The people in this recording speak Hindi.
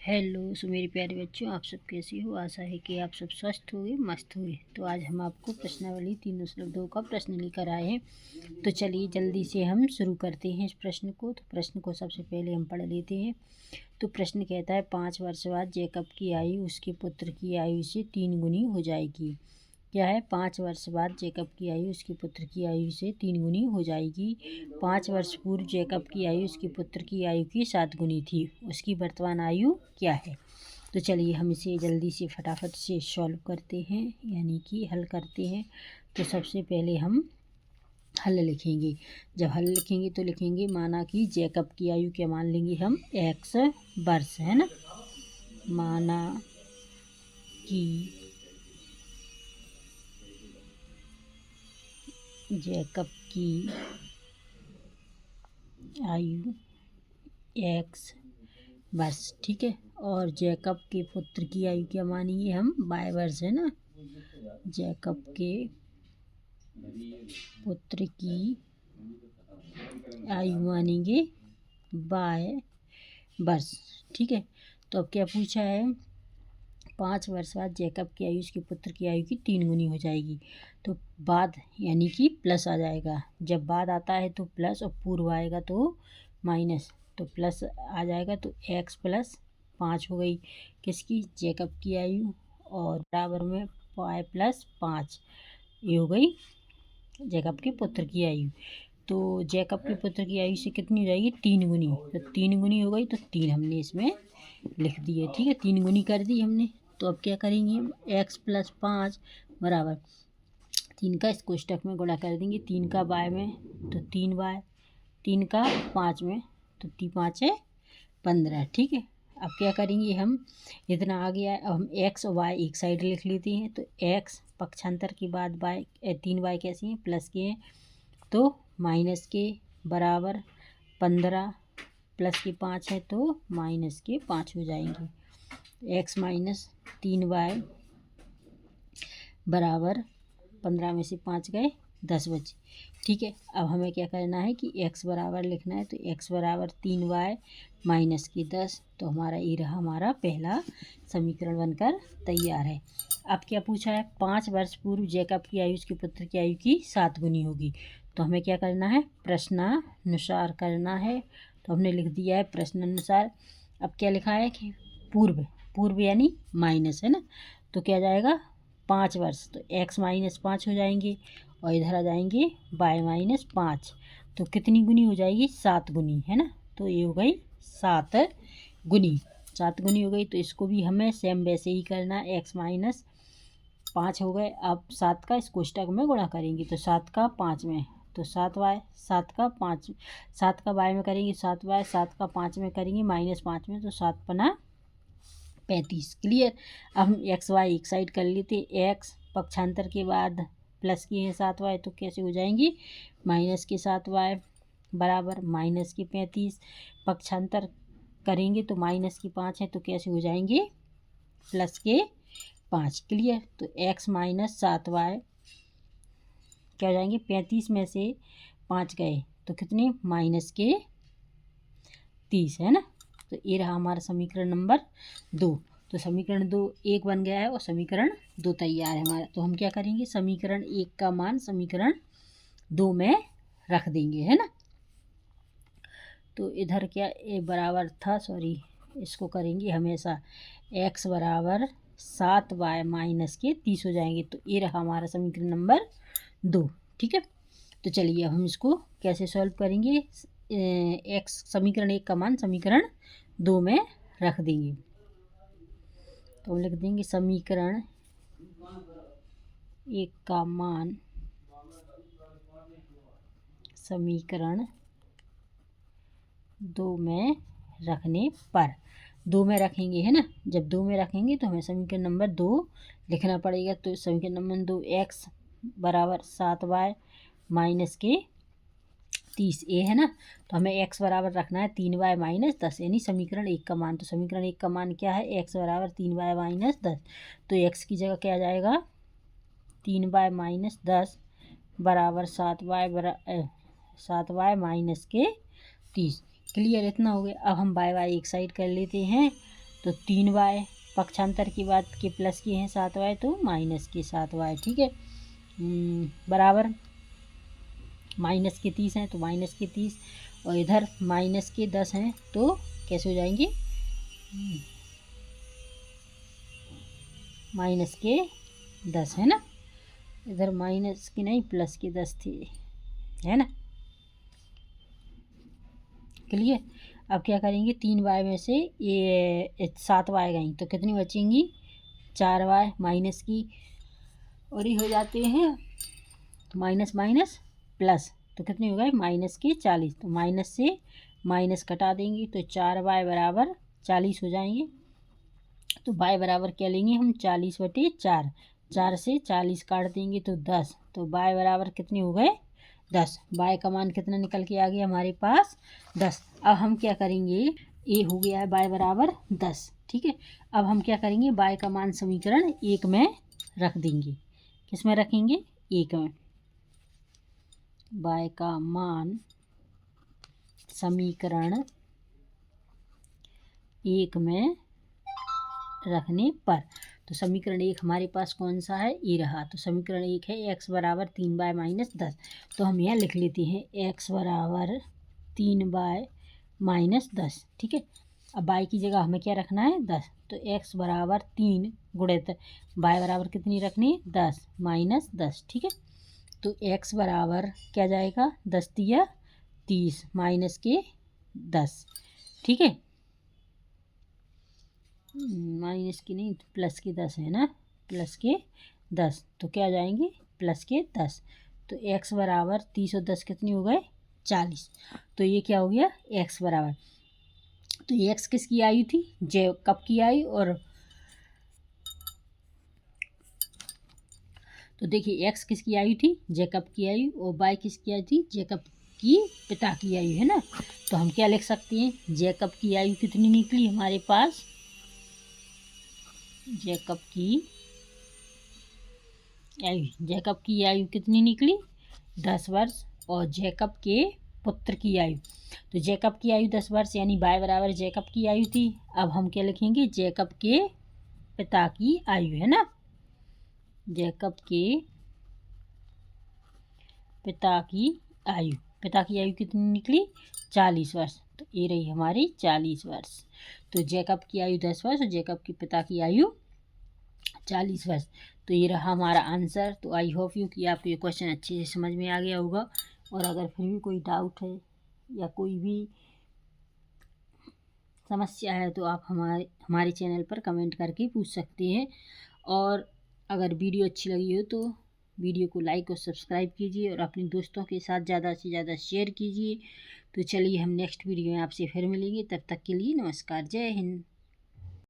हेलो सो मेरे प्यारे बच्चों, आप सब कैसे हो। आशा है कि आप सब स्वस्थ होंगे, मस्त होंगे। तो आज हम आपको प्रश्नावली 3.2 का प्रश्न लेकर आए हैं। तो चलिए जल्दी से हम शुरू करते हैं इस प्रश्न को। तो प्रश्न को सबसे पहले हम पढ़ लेते हैं। तो प्रश्न कहता है 5 वर्ष बाद जैकब की आयु उसके पुत्र की आयु से 3 गुनी हो जाएगी। क्या है? 5 वर्ष बाद जैकब की आयु उसके पुत्र की आयु से 3 गुनी हो जाएगी। 5 वर्ष पूर्व जैकब की आयु उसके पुत्र की आयु की 7 गुनी थी। उसकी वर्तमान आयु क्या है? तो चलिए हम इसे जल्दी से फटाफट से सॉल्व करते हैं, यानी कि हल करते हैं। तो सबसे पहले हम हल लिखेंगे। जब हल लिखेंगे तो लिखेंगे माना कि जैकब की आयु क्या मान लेंगे हम? x वर्ष, है ना। माना कि जैकब की आयु x वर्ष, ठीक है। और जैकब के पुत्र की आयु क्या मानेंगे हम? y वर्ष, है ना। जैकब के पुत्र की आयु मानेंगे y वर्ष, ठीक है। तो अब क्या पूछा है? 5 वर्ष बाद जैकब की आयु उसके पुत्र की आयु की 3 गुनी हो जाएगी। तो बाद यानी कि प्लस आ जाएगा। जब बाद आता है तो प्लस और पूर्व आएगा तो माइनस। तो प्लस आ जाएगा तो x प्लस 5 हो गई किसकी? जैकब की आयु। और बराबर में y प्लस 5 ये हो गई जैकब के पुत्र की आयु। तो जैकब के पुत्र की आयु से कितनी हो जाएगी? 3 गुनी। तो 3 गुनी हो गई तो 3 हमने इसमें लिख दिए, ठीक है। 3 गुनी कर दी हमने। तो अब क्या करेंगे हम? x प्लस 5 बराबर 3 का इस कोष्टक में गुणा कर देंगे। 3 का y में तो 3y, 3 का 5 में तो 5 है 15, ठीक है। अब क्या करेंगे हम? इतना आ गया है, अब हम x और y एक साइड लिख लेते हैं। तो x पक्षांतर के बाद y 3y कैसे हैं? प्लस के हैं तो माइनस के बराबर 15 प्लस के 5 है तो माइनस के 5 हो जाएंगे। x माइनस 3y बराबर 15 में से 5 गए 10 बचे, ठीक है। अब हमें क्या करना है कि x बराबर लिखना है। तो x बराबर 3y माइनस के 10। तो हमारा ये रहा हमारा पहला समीकरण बनकर तैयार है। अब क्या पूछा है? 5 वर्ष पूर्व जैकब की आयु उसके पुत्र की आयु की 7 गुनी होगी। तो हमें क्या करना है? प्रश्नानुसार करना है। तो हमने लिख दिया है प्रश्नानुसार। अब क्या लिखा है कि पूर्व, पूर्व यानी माइनस, है ना। तो क्या जाएगा? 5 वर्ष तो x माइनस 5 हो जाएंगे और इधर आ जाएंगे y माइनस 5। तो कितनी गुनी हो जाएगी? 7 गुनी, है ना। तो ये हो गई 7 गुनी। 7 गुनी हो गई। तो इसको भी हमें सेम वैसे ही करना है। x माइनस 5 हो गए। अब 7 का इस कोष्टक में गुणा करेंगे। तो 7 का 5 में तो 7y, 7 का 5, 7 का y में करेंगे 7y, 7 का 5 में करेंगे माइनस 5 में तो 7 पना 35। क्लियर। अब हम एक्स वाई एक साइड कर लेते। एक्स पक्षांतर के बाद प्लस की है 7y तो कैसे हो जाएंगी? माइनस के 7y बराबर माइनस के 35। पक्षांतर करेंगे तो माइनस की 5 है तो कैसे हो जाएंगे? प्लस के 5। क्लियर। तो x माइनस 7y क्या हो जाएंगे? 35 में से 5 गए तो कितने? माइनस के 30, है ना। तो ये रहा हमारा समीकरण नंबर 2। तो समीकरण 2 एक बन गया है और समीकरण 2 तैयार है हमारा। तो हम क्या करेंगे? समीकरण 1 का मान समीकरण 2 में रख देंगे, है ना। तो इधर क्या ए बराबर था, सॉरी, इसको करेंगे हमेशा x बराबर 7y माइनस के 30 हो जाएंगे। तो ये रहा हमारा समीकरण नंबर 2, ठीक है। तो चलिए अब हम इसको कैसे सॉल्व करेंगे? x समीकरण 1 का मान समीकरण 2 में रख देंगे। तो हम लिख देंगे समीकरण 1 का मान समीकरण 2 में रखने पर, 2 में रखेंगे, है ना। जब 2 में रखेंगे तो हमें समीकरण नंबर 2 लिखना पड़ेगा। तो समीकरण नंबर 2 x बराबर 7y माइनस के 30 ए, है ना। तो हमें x बराबर रखना है 3y माइनस 10 यानी समीकरण 1 का मान। तो समीकरण 1 का मान क्या है? x बराबर 3y माइनस 10। तो x की जगह क्या आ जाएगा? 3y माइनस 10 बराबर 7y माइनस के 30। क्लियर। इतना हो गया। अब हम y एक साइड कर लेते हैं। तो 3y, पक्षांतर की बात के प्लस की है 7y तो माइनस के 7y, ठीक है। बराबर माइनस के 30 हैं तो माइनस के 30, और इधर माइनस के 10 हैं तो कैसे हो जाएंगे, माइनस के 10 है ना, इधर माइनस की नहीं प्लस के 10 थी, है ना, क्लियर। अब क्या करेंगे, 3y में से ये 7y गई तो कितनी बचेंगी, 4y माइनस की, और ये हो जाते हैं माइनस माइनस प्लस, तो कितनी हो गई माइनस के 40, तो माइनस से माइनस कटा देंगे तो 4y बराबर 40 हो जाएंगे। तो y बराबर क्या लेंगे हम, 40/4, 4 से 40 काट देंगे तो 10, तो y बराबर कितने हो गए 10। y का मान कितना निकल के आ गया हमारे पास 10। अब हम क्या करेंगे, a हो गया है y बराबर 10, ठीक है। अब हम क्या करेंगे, y का मान समीकरण 1 में रख देंगे। किस में रखेंगे, 1 में। y का मान समीकरण 1 में रखने पर, तो समीकरण 1 हमारे पास कौन सा है, ये रहा। तो समीकरण 1 है x बराबर 3y माइनस 10, तो हम यहाँ लिख लेते हैं x बराबर 3y माइनस 10, ठीक है। अब y की जगह हमें क्या रखना है 10, तो x बराबर 3 गुणित y बराबर कितनी रखनी, 10 माइनस 10, ठीक है। तो x बराबर क्या जाएगा, 10 दिया 30 माइनस के 10, ठीक है, माइनस की नहीं तो प्लस के 10 है ना, प्लस के 10, तो क्या जाएंगे प्लस के 10, तो x बराबर 30 और 10 कितनी हो गए 40, तो ये क्या हो गया x बराबर, तो x किसकी आयु थी, जेकब की आयु, और तो देखिए x किसकी आयु थी, जेकब की आयु, और y किसकी आयु थी, जेकब की पिता की आयु, है ना। तो हम क्या लिख सकते हैं, जेकब की आयु कितनी निकली हमारे पास, जेकब की आयु कितनी निकली 10 वर्ष, और जेकब के पुत्र की आयु, तो जेकब की आयु 10 वर्ष यानी y बराबर जेकब की आयु थी। अब हम क्या लिखेंगे, जेकब के पिता की आयु, है ना, जेकब के पिता की आयु कितनी निकली 40 वर्ष, तो ये रही हमारी 40 वर्ष। तो जेकब की आयु 10 वर्ष और जेकब के पिता की आयु 40 वर्ष, तो ये रहा हमारा आंसर। तो आई होप यू कि आपको ये क्वेश्चन अच्छे से समझ में आ गया होगा, और अगर फिर भी कोई डाउट है या कोई भी समस्या है तो आप हमारे चैनल पर कमेंट करके पूछ सकते हैं। और अगर वीडियो अच्छी लगी हो तो वीडियो को लाइक और सब्सक्राइब कीजिए, और अपने दोस्तों के साथ ज़्यादा से ज़्यादा शेयर कीजिए। तो चलिए हम नेक्स्ट वीडियो में आपसे फिर मिलेंगे, तब तक के लिए नमस्कार, जय हिंद।